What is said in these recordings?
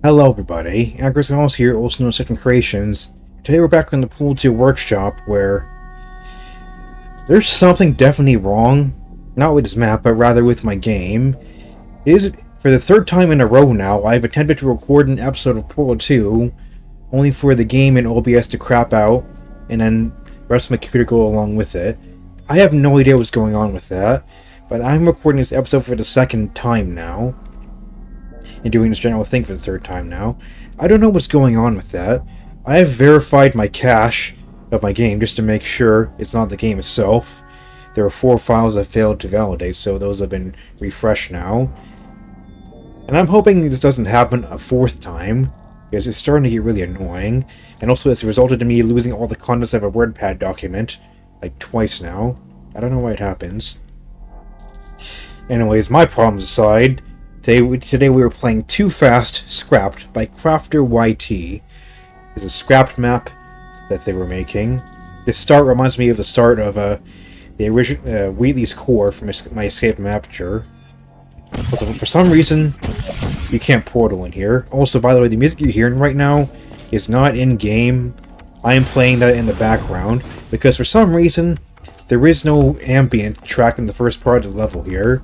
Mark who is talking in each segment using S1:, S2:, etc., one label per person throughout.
S1: Hello everybody, ALLOS here, also known as Second Creations. Today we're back in the Pool 2 workshop where there's something definitely wrong, not with this map, but rather with my game. It is for the third time in a row now, I've attempted to record an episode of Pool 2, only for the game and OBS to crap out, and then the rest of my computer go along with it. I have no idea what's going on with that, but I'm recording this episode for the second time now. And doing this general thing for the third time now. I don't know what's going on with that. I have verified my cache of my game just to make sure it's not the game itself. There are 4 files that failed to validate, so those have been refreshed now. And I'm hoping this doesn't happen a 4th time, because it's starting to get really annoying. And also it's resulted in me losing all the contents of a WordPad document, like twice now. I don't know why it happens. Anyways, my problems aside, Today we were playing TooFast Scrapped by Crafter YT. It's a scrapped map that they were making. This start reminds me of the start of the original Wheatley's Core from my Escape from Aperture. Also, for some reason, you can't portal in here. Also, by the way, the music you're hearing right now is not in-game. I am playing that in the background, because for some reason, there is no ambient track in the first part of the level here.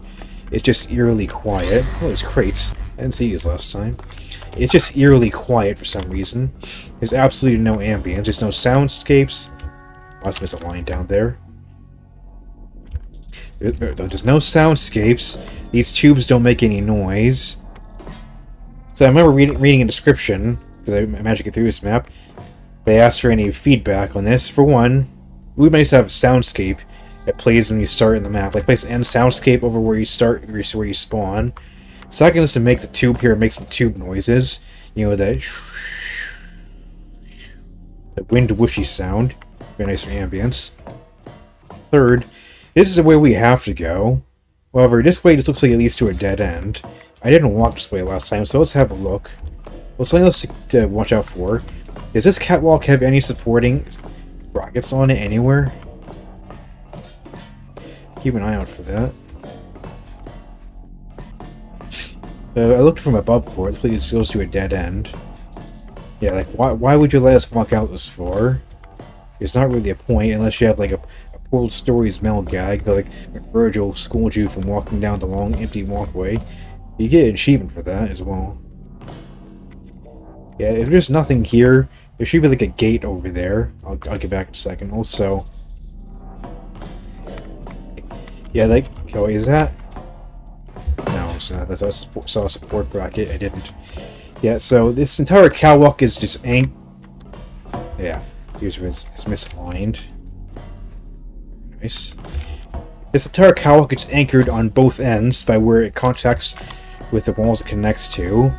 S1: It's just eerily quiet. Oh, there's crates. I didn't see these last time. It's just eerily quiet for some reason. There's absolutely no ambience. There's no soundscapes. I must miss a line down there. There's no soundscapes. These tubes don't make any noise. So I remember reading a description, because I managed to get through this map. They asked for any feedback on this. For one, we might have a soundscape that plays when you start in the map, like place an end soundscape over where you start, where you spawn. Second is to make the tube here make some tube noises, you know, that wind whooshy sound, very nice for ambience. Third, this is the way we have to go. However, this way just looks like it leads to a dead end. I didn't walk this way last time, so let's have a look. Well, something else to watch out for. Does this catwalk have any supporting brackets on it anywhere? Keep an eye out for that. I looked from above before. This place goes to a dead end. Yeah, like, why would you let us walk out this floor? It's not really a point unless you have, like, a Poor Stories Mel gag, like Virgil schooled you from walking down the long, empty walkway. You get an achievement for that as well. Yeah, if there's nothing here, there should be, like, a gate over there. I'll get back in a second. Also, yeah, like, oh, is that? No, it's not. I saw a support bracket. I didn't. Yeah, so this entire catwalk is just yeah, user is misaligned. Nice. This entire catwalk is anchored on both ends by where it contacts with the walls it connects to.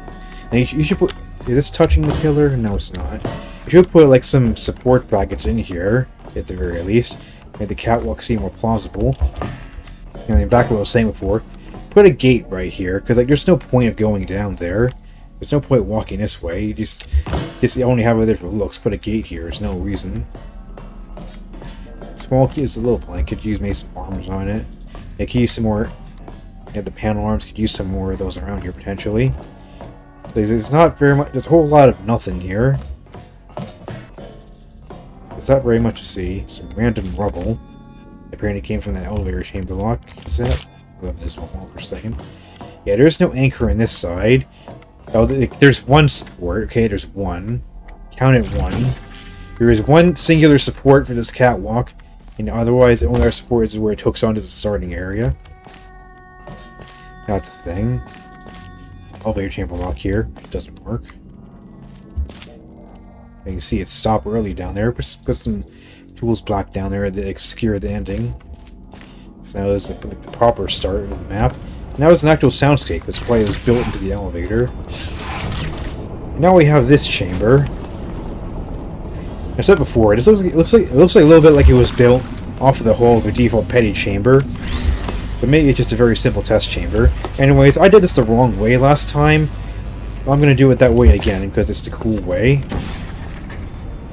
S1: And you should put. Is this touching the pillar? No, it's not. You should put, like, some support brackets in here, at the very least. Make the catwalk seem more plausible. And back to what I was saying before, put a gate right here, because, like, there's no point of going down there. There's no point walking this way. You just only have it there for looks. Put a gate here. There's no reason. Small key is a little blank. Could use maybe some arms on it. Yeah, could use some more. Yeah, the panel arms could use some more of those around here potentially. So there's not very much. There's a whole lot of nothing here. There's not very much to see. Some random rubble. Apparently came from that elevator chamber lock. Is that? I'll have this one for a second. Yeah, there's no anchor on this side. Oh, there's one support. Okay, there's one. Count it one. There is one singular support for this catwalk, and otherwise the only other support is where it hooks onto the starting area. That's a thing. Elevator chamber lock here. It doesn't work. You can see it stopped early down there. Put some tools block down there to obscure the ending. So now is the proper start of the map. Now it's an actual soundscape. That's why it was built into the elevator. And now we have this chamber. I said before, it looks like a little bit like it was built off of the whole of a default petty chamber. But maybe it's just a very simple test chamber. Anyways, I did this the wrong way last time. I'm gonna do it that way again because it's the cool way.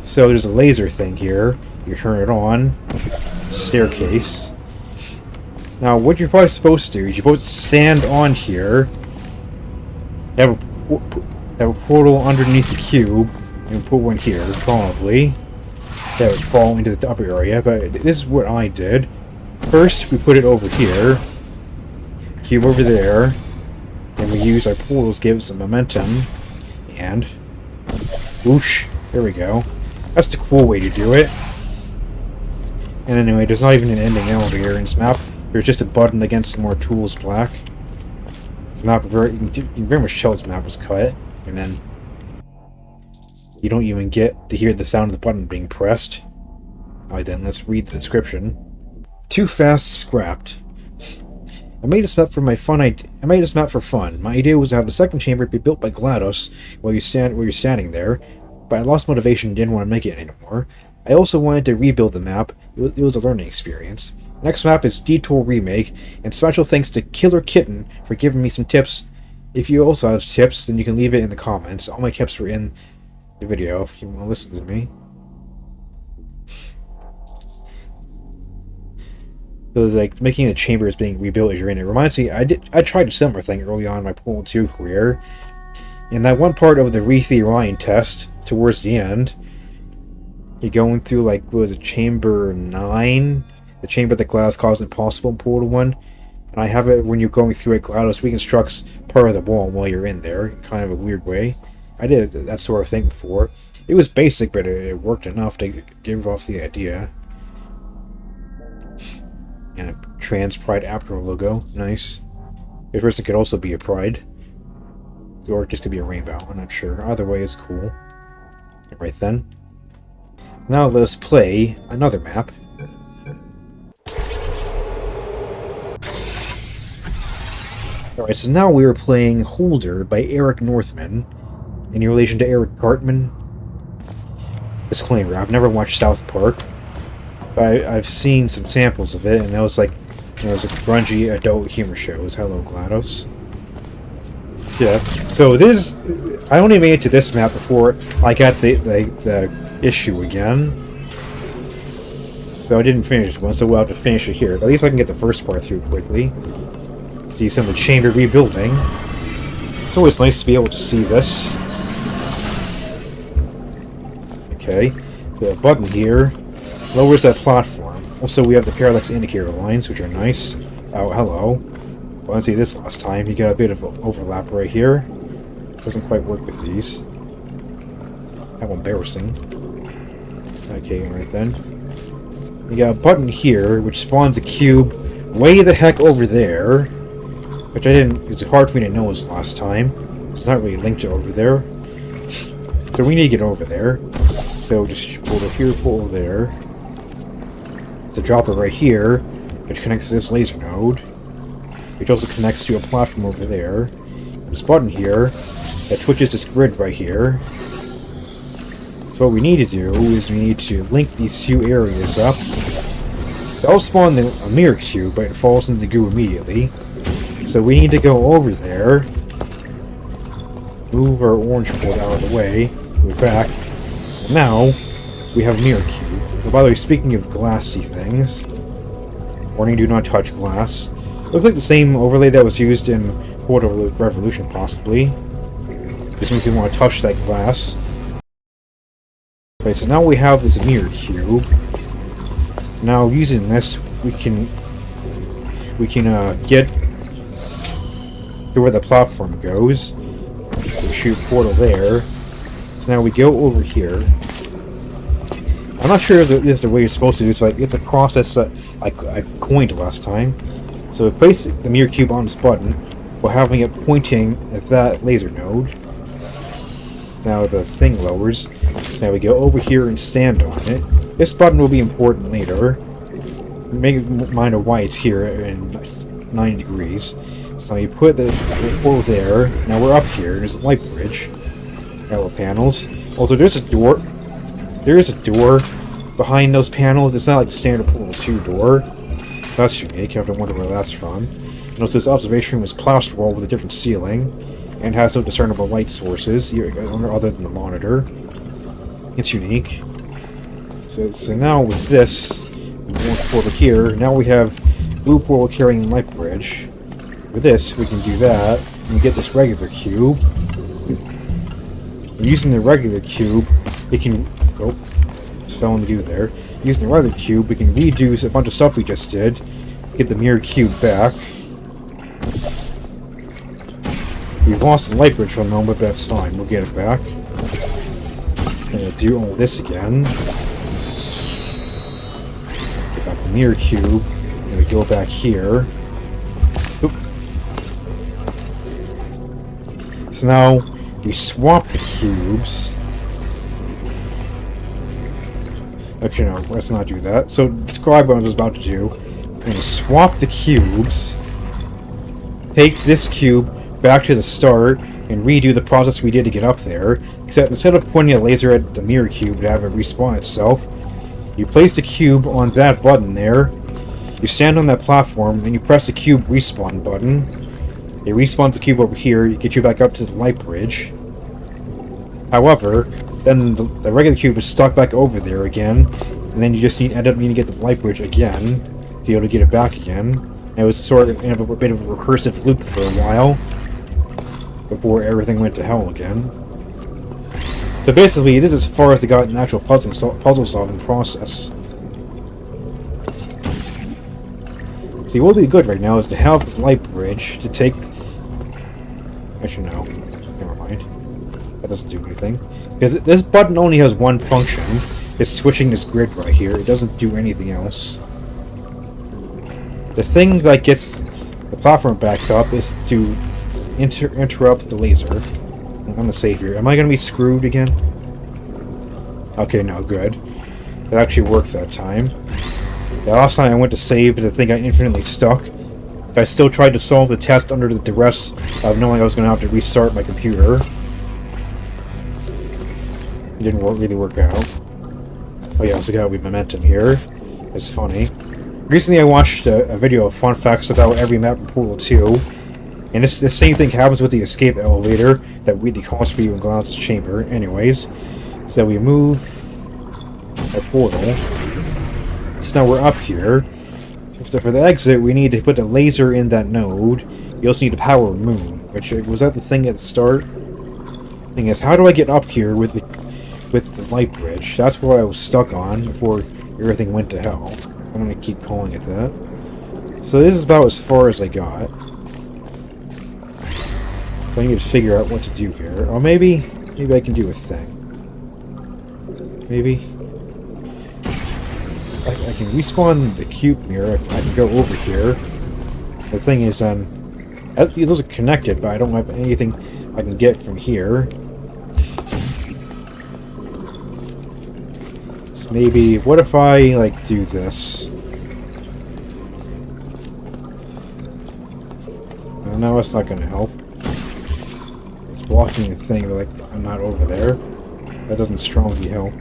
S1: So there's a laser thing here. You turn it on. Staircase. Now, what you're probably supposed to do is you're supposed to stand on here. Have a portal underneath the cube, and put one here, probably. That would fall into the upper area, but this is what I did. First, we put it over here. Cube over there. Then we use our portals, give it some momentum. And... whoosh. There we go. That's the cool way to do it. And anyway, there's not even an ending elevator in this map. There's just a button against more tools black. This map, you can very much tell this map was cut. And then you don't even get to hear the sound of the button being pressed. Alright then, let's read the description. TooFast scrapped. I made this map for fun. My idea was to have the second chamber be built by GLaDOS while you're standing there, but I lost motivation and didn't want to make it anymore. I also wanted to rebuild the map. It was a learning experience. Next map is Detour Remake, and special thanks to Killer Kitten for giving me some tips. If you also have tips, then you can leave it in the comments. All my tips were in the video if you want to listen to me. So like making the chambers being rebuilt as you're in it reminds me. I tried a similar thing early on in my Portal 2 career. In that one part of the re-theorying test towards the end, you're going through like what was it, chamber 9, the chamber that GLaDOS caused impossible in Portal 1. And I have it when you're going through it, GLaDOS reconstructs part of the wall while you're in there, kind of a weird way. I did that sort of thing before. It was basic, but it worked enough to give off the idea. And a trans pride Apter logo, nice. If first it could also be a pride, or it just could be a rainbow. I'm not sure. Either way is cool. Right then. Now let us play another map. Alright, so now we are playing Holder by Eric Northman. In relation to Eric Cartman. Disclaimer, I've never watched South Park. But I've seen some samples of it, and it was like, it was a grungy adult humor shows. Hello, GLaDOS. Yeah, so this, I only made it to this map before I got the issue again. So I didn't finish this one, so we'll have to finish it here. But at least I can get the first part through quickly. See some of the chamber rebuilding. It's always nice to be able to see this. Okay, so a button here lowers that platform. Also, we have the parallax indicator lines, which are nice. Oh, hello. Well, I didn't see this last time. You got a bit of overlap right here. Doesn't quite work with these. How embarrassing. Okay, right then. You got a button here, which spawns a cube way the heck over there. Which I didn't... It's hard for me to know as last time. It's not really linked to over there. So we need to get over there. So just pull it here, pull it there. There's a dropper right here, which connects to this laser node. Which also connects to a platform over there. There's a button here that switches this grid right here. So what we need to do is we need to link these two areas up. They'll spawn a mirror cube, but it falls into the goo immediately. So we need to go over there. Move our orange board out of the way. Move back. And now, we have a mirror cube. Oh, by the way, speaking of glassy things, warning, do not touch glass. Looks like the same overlay that was used in Portal Revolution, possibly. Just means we want to touch that glass. Okay, so now we have this mirror cube. Now, using this, we can get to where the platform goes. We shoot portal there. So now we go over here. I'm not sure if this is the way you're supposed to do this, but it's a process that I coined last time. So we place the mirror cube on this button while having it pointing at that laser node. Now the thing lowers. So now we go over here and stand on it. This button will be important later. Make mind of why it's here in 90 degrees. So you put the portal there. Now we're up here. There's a light bridge. Yellow panels. Also, there's a door. There is a door behind those panels. It's not like the standard Portal 2 door. That's unique. You have to wonder where that's from. And also, this observation room is plaster wall with a different ceiling and has no discernible light sources other than the monitor. It's unique. So now with this, orange portal here. Now we have blue portal carrying light bridge. With this, we can do that and get this regular cube. Using the regular cube, it can... Oh, just fell in the goo there. Using the regular cube, we can redo a bunch of stuff we just did. Get the mirror cube back. We've lost the light bridge for a moment, but that's fine. We'll get it back. Gonna do all this again. Get back the mirror cube. And we go back here. Oop. So now we swap the cubes. Actually, no, let's not do that. So describe what I was about to do. I'm gonna swap the cubes. Take this cube back to the start and redo the process we did to get up there, except instead of pointing a laser at the mirror cube to have it respawn itself, you place the cube on that button there, you stand on that platform, and you press the cube respawn button. It respawns the cube over here, you get you back up to the light bridge. However, then the regular cube is stuck back over there again, and then you just end up needing to get the light bridge again to be able to get it back again. And it was sort of a bit of a recursive loop for a while before everything went to hell again. So basically, this is as far as they got an actual puzzle solving process. See, what would be good right now is to have the light bridge to take... Actually, no. Never mind. That doesn't do anything. Because this button only has one function. It's switching this grid right here. It doesn't do anything else. The thing that gets the platform back up is to interrupt the laser. I'm gonna save here. Am I gonna be screwed again? Okay, no, good. It actually worked that time. The last time I went to save, the thing got infinitely stuck. I still tried to solve the test under the duress of knowing I was gonna have to restart my computer. It didn't really work out. Oh yeah, so gotta be momentum here. It's funny. Recently I watched a video of fun facts about every map in Portal 2. And the same thing happens with the escape elevator that really calls for you in Glauc's chamber. Anyways, so we move our portal. So now we're up here. So for the exit, we need to put a laser in that node. You also need to power a moon, which was that the thing at the start. Thing is, how do I get up here with the light bridge? That's what I was stuck on before everything went to hell. I'm gonna keep calling it that. So this is about as far as I got. So I need to figure out what to do here. Or maybe I can do a thing. Maybe I can respawn the cube mirror. I can go over here. The thing is, those are connected, but I don't have anything I can get from here. So maybe, what if I, like, do this? No, that's not going to help. It's blocking the thing, but, like, I'm not over there. That doesn't strongly help.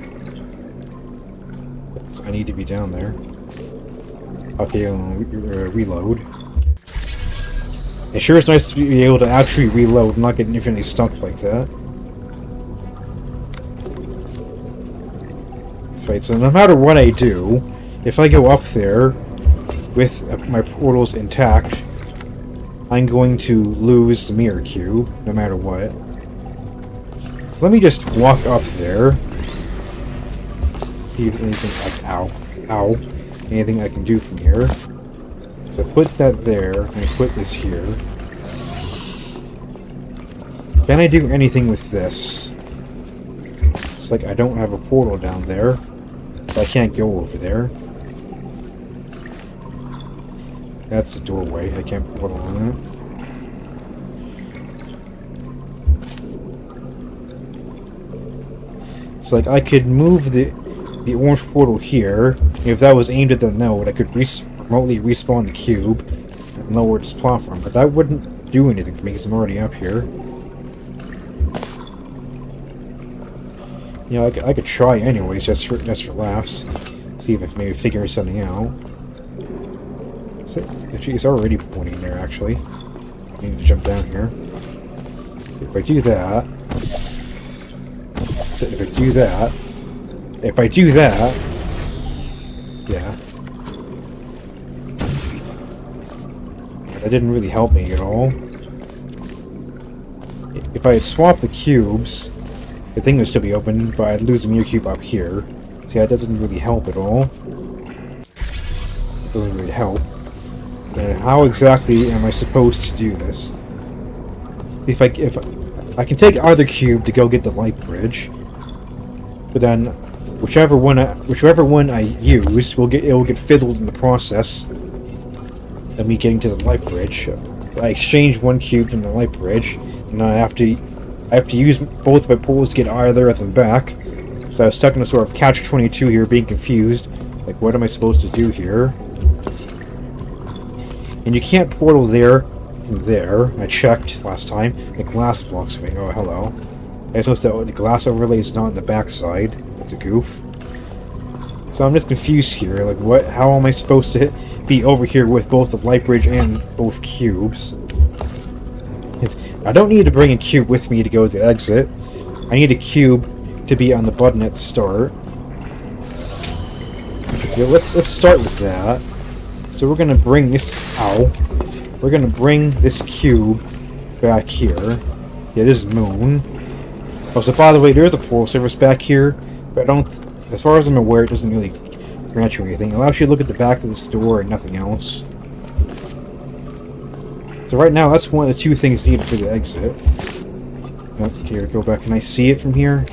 S1: I need to be down there. Okay, reload. It sure is nice to be able to actually reload and not get infinitely stuck like that. Right, so no matter what I do, if I go up there with my portals intact, I'm going to lose the mirror cube, no matter what. So let me just walk up there. See if there's anything ow, anything I can do from here. So put that there, and put this here. Can I do anything with this? It's like I don't have a portal down there, so I can't go over there. That's the doorway, I can't portal on it. So like I could move the orange portal here. If that was aimed at the node, I could remotely respawn the cube and lower this platform, but that wouldn't do anything for me because I'm already up here. You know, I could try anyways, just for laughs. See if I maybe figure something out. Actually, it's already pointing there, actually. I need to jump down here. If I do that... So if I do that... If I do that... Yeah. That didn't really help me at all. If I had swapped the cubes, The thing would still be open, but I'd lose the mirror cube up here. See, that doesn't really help at all. It doesn't really help. So how exactly am I supposed to do this? If I can take either cube to go get the light bridge, but then whichever one I use it will get fizzled in the process of me getting to the light bridge. I exchange one cube from the light bridge, and I have to use both of my pulls to get either of them back. So I was stuck in a sort of catch-22 here, being confused. Like, what am I supposed to do here? And you can't portal there from there. I checked last time. The glass blocks me. Oh, hello. I suppose the glass overlay is not on the backside. It's a goof. So I'm just confused here. Like, what? How am I supposed to be over here with both the light bridge and both cubes? I don't need to bring a cube with me to go to the exit. I need a cube to be on the button at the start. Okay, let's start with that. So we're gonna bring this out. We're gonna bring this cube back here. Yeah, this is Moon. Oh, so by the way, there's a portal surface back here, but I don't. As far as I'm aware, it doesn't really grant you anything. It allows you to look at the back of this door and nothing else. So right now, that's one of the two things needed for the exit. Okay, go back. Can I see it from here?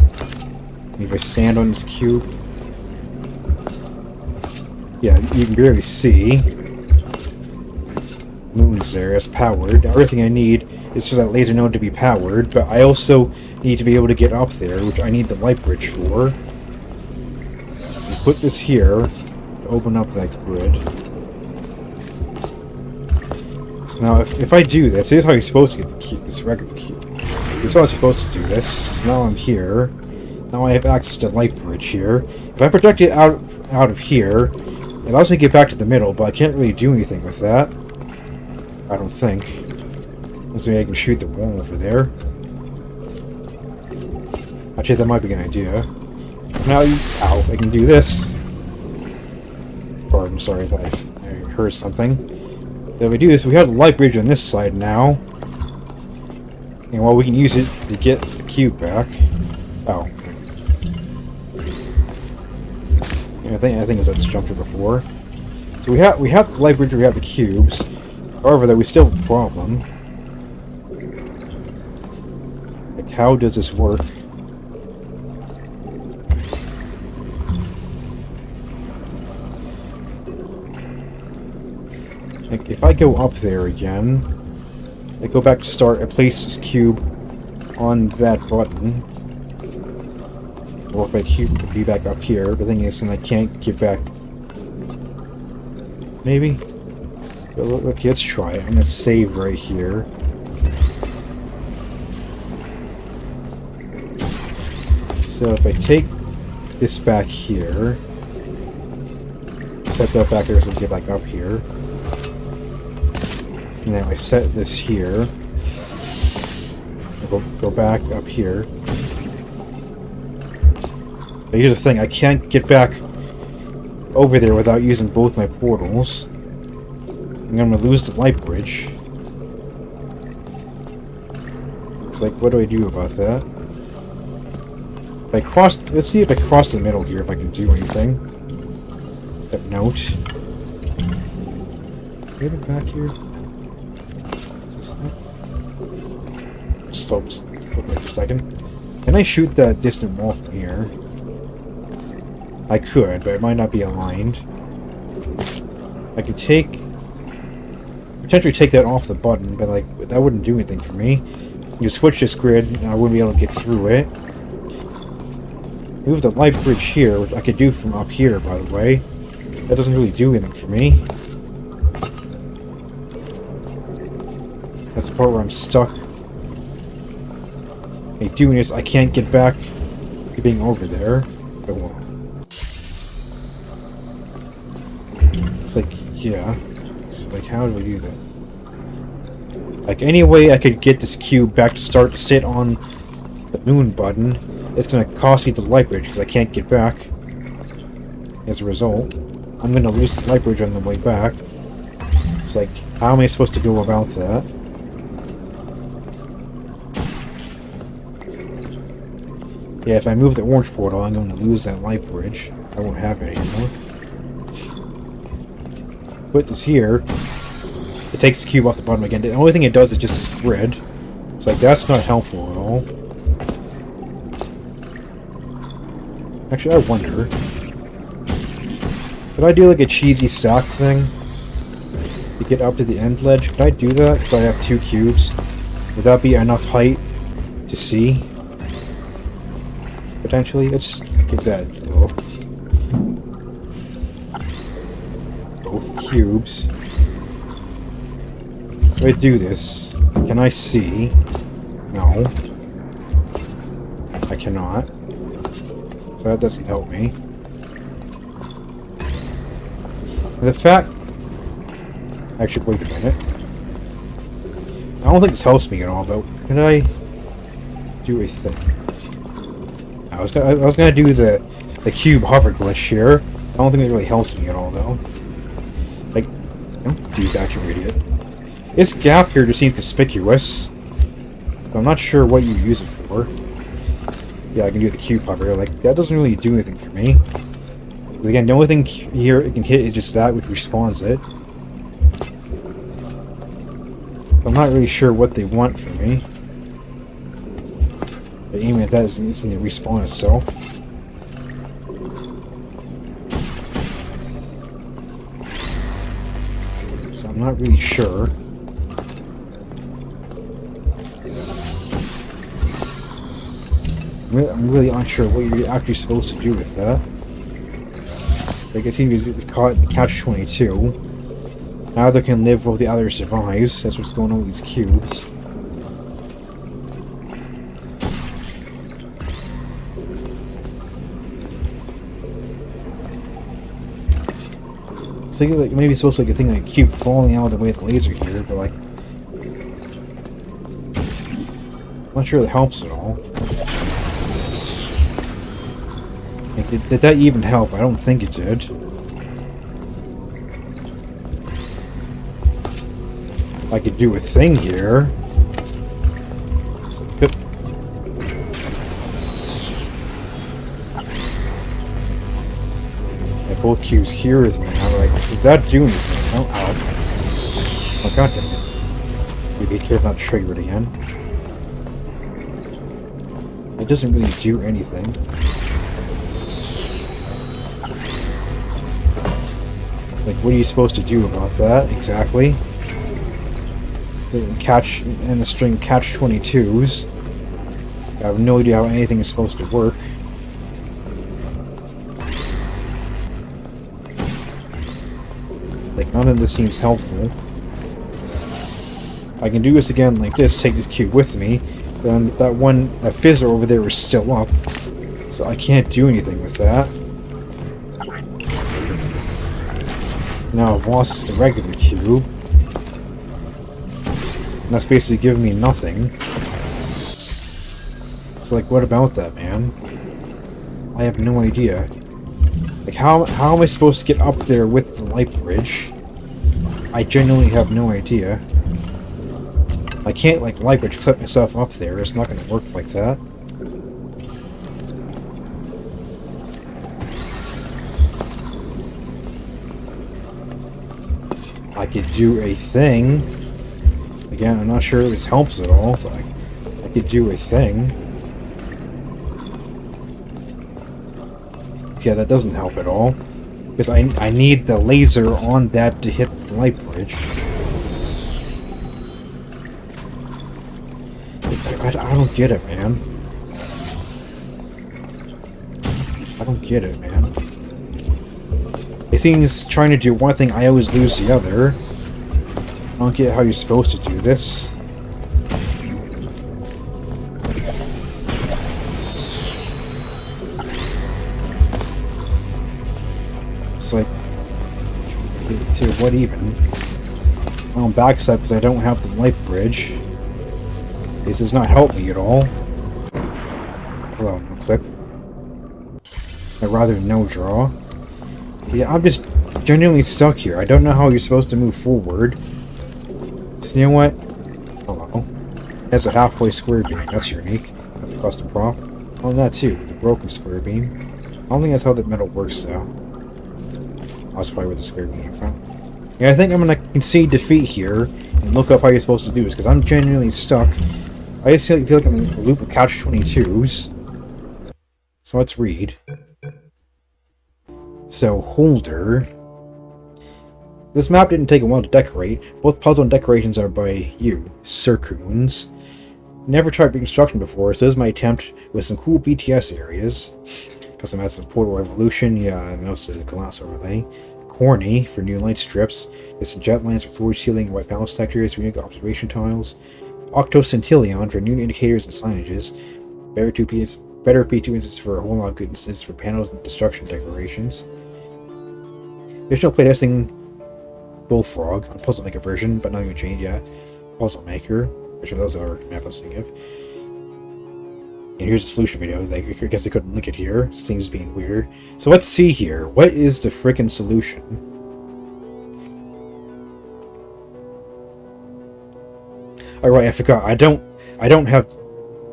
S1: If I stand on this cube. Yeah, you can barely see. Moon's there, it's powered. Everything I need is for that laser node to be powered, but I also need to be able to get up there, which I need the light bridge for. You put this here to open up that grid. So now, if I do this, here's how you're supposed to get the cube, this regular cube. This is how I'm supposed to do this. So now I'm here. Now I have access to light bridge here. If I project it out of here, it allows me to get back to the middle, but I can't really do anything with that. I don't think. Unless maybe I can shoot the wall over there. Actually, that might be an idea. Now, ow, I can do this. Or, I'm sorry if I heard something. Then we do this, we have the light bridge on this side now. And while we can use it to get the cube back. Oh. Yeah, I think I just jumped it before. So we have the light bridge, we have the cubes. However, that we still have a problem. Like, how does this work? Like, if I go up there again, I go back to start, I place this cube on that button. Or if my cube could be back up here, the thing is, and I can't get back. Maybe? Okay, let's try it. I'm gonna save right here. So if I take this back here, set that back there so we get back up here. So now I set this here. I'll go back up here. But here's the thing, I can't get back over there without using both my portals. I'm gonna lose the light bridge. It's like, what do I do about that? If I cross, let's see if I cross the middle here, if I can do anything. That note. Get it back here. Stop for a second. Can I shoot that distant wall from here? I could, but it might not be aligned. I could potentially take that off the button, but like that wouldn't do anything for me. You switch this grid, and I wouldn't be able to get through it. Move the light bridge here, which I could do from up here, by the way. That doesn't really do anything for me. That's the part where I'm stuck. Hey, doing this, I can't get back to being over there. But well. It's like, yeah. It's like, how do we do that? Like, any way I could get this cube back to start to sit on the moon button, it's gonna cost me the light bridge because I can't get back. As a result, I'm gonna lose the light bridge on the way back. It's like, how am I supposed to go about that? Yeah, if I move the orange portal, I'm going to lose that light bridge. I won't have it anymore. Put this here. It takes the cube off the bottom again. The only thing it does is just this grid. It's like, that's not helpful at all. Actually, I wonder. Could I do like a cheesy stack thing? To get up to the end ledge? Could I do that? Because I have 2 cubes. Would that be enough height to see? Potentially? Let's get that though. Both cubes. So I do this. Can I see? No. I cannot. So that doesn't help me. The fact... Actually, wait a minute. I don't think this helps me at all, but can I do a thing? I was gonna do the cube hover glitch here. I don't think it really helps me at all, though. Like, don't do that, you idiot. This gap here just seems conspicuous. But I'm not sure what you use it for. Yeah, I can do the cube hover. Like, that doesn't really do anything for me. But again, the only thing here it can hit is just that, which respawns it. I'm not really sure what they want from me. But aiming at that isn't the respawn itself. So I'm not really sure. I'm really unsure what you're actually supposed to do with that. Like, it seems it's caught in catch-22. Either can live while the other survives. That's what's going on with these cubes. It's like maybe it's supposed to like a thing like a cube falling out of the way of the laser here, but like... I'm not sure it helps at all. Like, did that even help? I don't think it did. I could do a thing here. Yeah, both cubes here is me. I'm like, does that do anything? Oh, ow. Oh, god damn it. You be careful not to trigger it again. It doesn't really do anything. Like, what are you supposed to do about that, exactly? Catch in the string catch-22s. I have no idea how anything is supposed to work. Like, none of this seems helpful. I can do this again like this, take this cube with me, then that fizzer over there is still up. So I can't do anything with that. Now I've lost the regular cube. And that's basically giving me nothing. So like, what about that, man? I have no idea. Like, how am I supposed to get up there with the light bridge? I genuinely have no idea. I can't, like, light bridge clip myself up there. It's not going to work like that. I could do a thing. Again, I'm not sure if this helps at all, but I could do a thing. Yeah, that doesn't help at all. Because I need the laser on that to hit the light bridge. I don't get it, man. I don't get it, man. It seems trying to do one thing, I always lose the other. I don't get how you're supposed to do this. It's like... to what even? I'm backside because I don't have the light bridge. This does not help me at all. Hello, no clip. I'd rather no draw. Yeah, I'm just genuinely stuck here. I don't know how you're supposed to move forward. So you know what? Hello. That's a halfway square beam. That's unique. That's a custom prop. Oh, and that too. The broken square beam. I don't think that's how the metal works, though. That's probably where the square beam came from. Yeah, I think I'm gonna concede defeat here and look up how you're supposed to do this, because I'm genuinely stuck. I just feel like I'm in a loop of catch-22s. So let's read. So, Holder. This map didn't take a while to decorate. Both puzzle and decorations are by you, Sircoons. Never tried reconstruction before, so this is my attempt with some cool BTS areas. Custom adds some portal evolution, yeah, I noticed the glass overlay. Corny for new light strips. There's some jet lines for floor ceiling and white balance detectors, unique observation tiles. Octocentillion for new indicators and signages. Better P2 instances for a whole lot of good instances for panels and destruction decorations. Additional playtesting Bullfrog, a puzzle maker version, but not even changed yet. Puzzle maker, which are those are map I was thinking of. And here's the solution video. I guess I couldn't link it here. Seems being weird. So let's see here. What is the frickin' solution? Oh right, I forgot. I don't have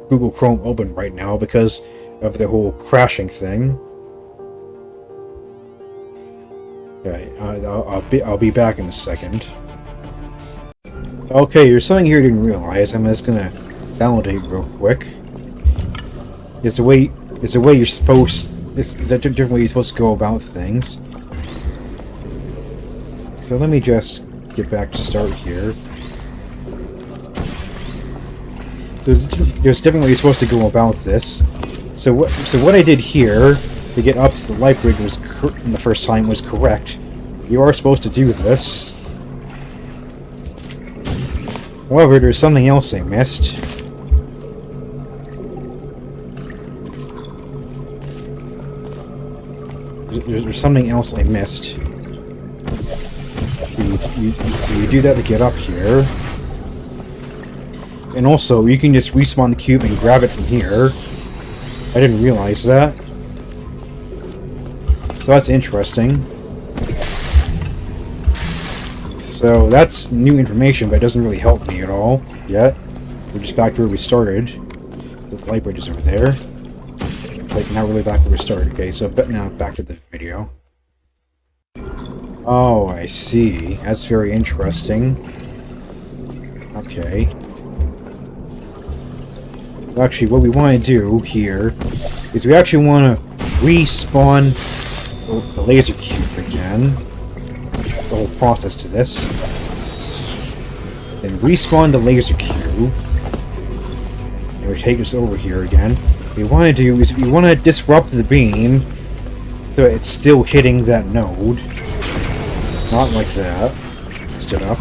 S1: Google Chrome open right now because of the whole crashing thing. Okay, I'll be back in a second. Okay, there's something here I didn't realize. I'm just gonna validate real quick. It's a way you're supposed. It's a different way you're supposed to go about things. So let me just get back to start here. There's a different way you're supposed to go about this. So what I did here to get up to the light bridge was the first time was correct. You are supposed to do this. However, there's something else I missed. There's something else I missed. So you do that to get up here. And also, you can just respawn the cube and grab it from here. I didn't realize that. So that's interesting. So that's new information, but it doesn't really help me at all yet. We're just back to where we started. The light bridge is over there. Like, now really back where we started. Okay, so but now back to the video. Oh, I see. That's very interesting. Okay. Actually, what we want to do here is we actually want to respawn the laser cube again. There's a whole process to this. Then respawn the laser cube. And we take this over here again. What we want to do is we want to disrupt the beam so it's still hitting that node. Not like that. Stood up.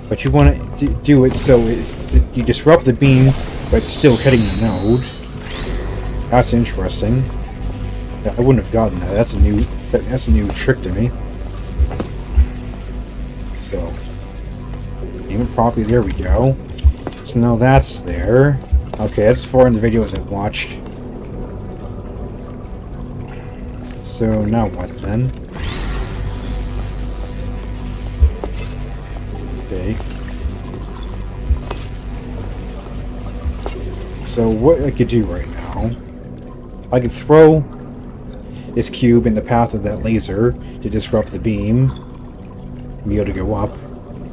S1: But you want to do it so you disrupt the beam, but it's still hitting the node. That's interesting. I wouldn't have gotten that. That's a new trick to me. So, aim it properly. There we go. So now that's there. Okay, that's as far in the video as I watched. So now what then? Okay. So what I could do right now, I could throw this cube in the path of that laser to disrupt the beam and be able to go up.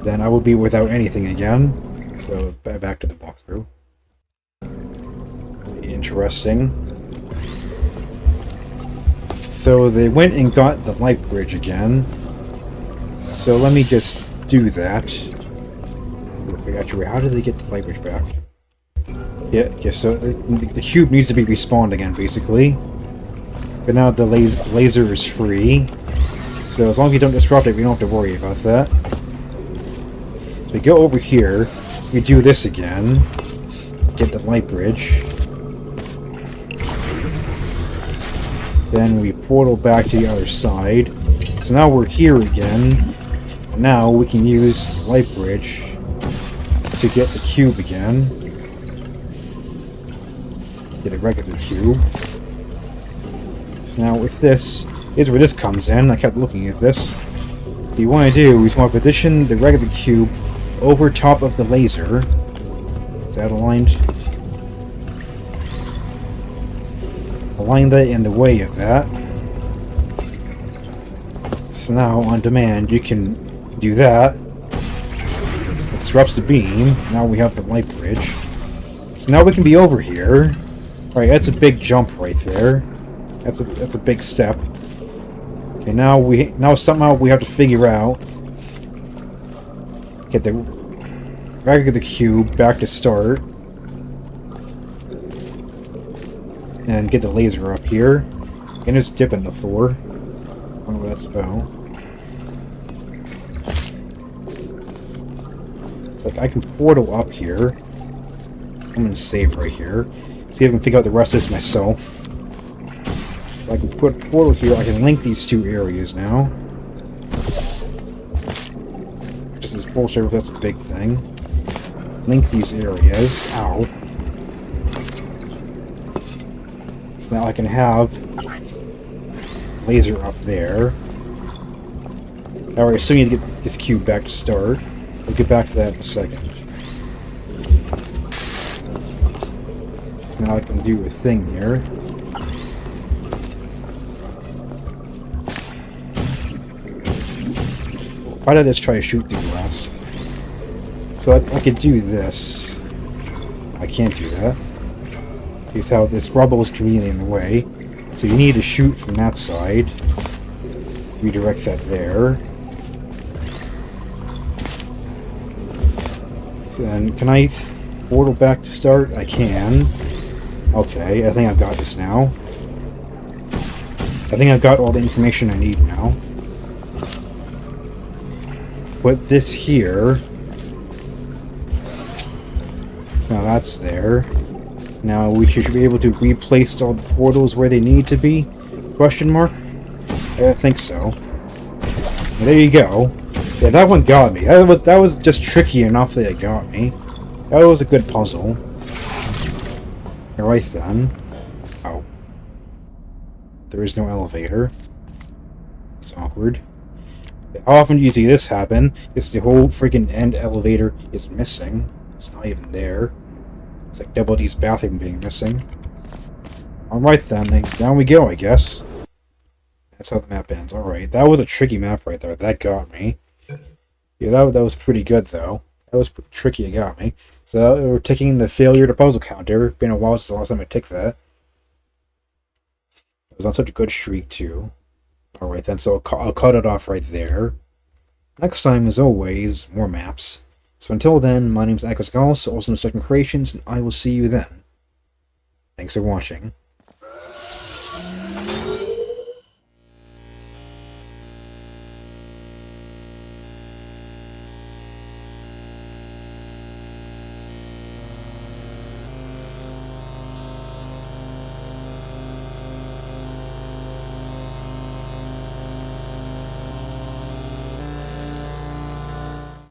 S1: Then I will be without anything again. So back to the walkthrough. Interesting. So they went and got the light bridge again. So let me just do that. Actually, how did they get the light bridge back? Yeah, so the cube needs to be respawned again, basically. But now the laser is free. So as long as you don't disrupt it, we don't have to worry about that. So we go over here, we do this again. Get the light bridge. Then we portal back to the other side. So now we're here again. And now we can use the light bridge to get the cube again. Get a regular cube. So now with this, is where this comes in. I kept looking at this. So you want to do is you want to position the regular cube over top of the laser. Is that aligned? Align that in the way of that. So now, on demand, you can do that. It disrupts the beam. Now we have the light bridge. So now we can be over here. Alright, that's a big jump right there. That's a big step. Okay, now somehow we have to figure out, get the cube back to start, and get the laser up here, and just dip in the floor. I don't know what that's about. It's like I can portal up here. I'm gonna save right here. See if I can figure out the rest of this myself. So I can put a portal here. I can link these two areas now. Just this bullshit, that's a big thing. Link these areas. Ow. So now I can have laser up there. Alright, so we need to get this cube back to start. We'll get back to that in a second. So now I can do a thing here. Why did I just try to shoot through glass? So I could do this. I can't do that. Here's how this rubble is conveniently in the way. So you need to shoot from that side. Redirect that there. So then, can I portal back to start? I can. Okay, I think I've got this now. I think I've got all the information I need now. Put this here. Now that's there. Now we should be able to replace all the portals where they need to be? Question mark? I think so. There you go. Yeah, that one got me. That was just tricky enough that it got me. That was a good puzzle. Alright then. Oh. There is no elevator. It's awkward. How often do you see this happen? It's the whole freaking end elevator is missing. It's not even there. It's like Double D's bathroom being missing. Alright then, down we go, I guess. That's how the map ends. Alright, that was a tricky map right there. That got me. Yeah, that was pretty good, though. That was pretty tricky, it got me. So, we're taking the failure to puzzle counter. Been a while since the last time I took that. It was on such a good streak, too. Alright then, so I'll cut it off right there. Next time, as always, more maps. So until then, my name's ALLOS, also known as Second Creations, and I will see you then. Thanks for watching.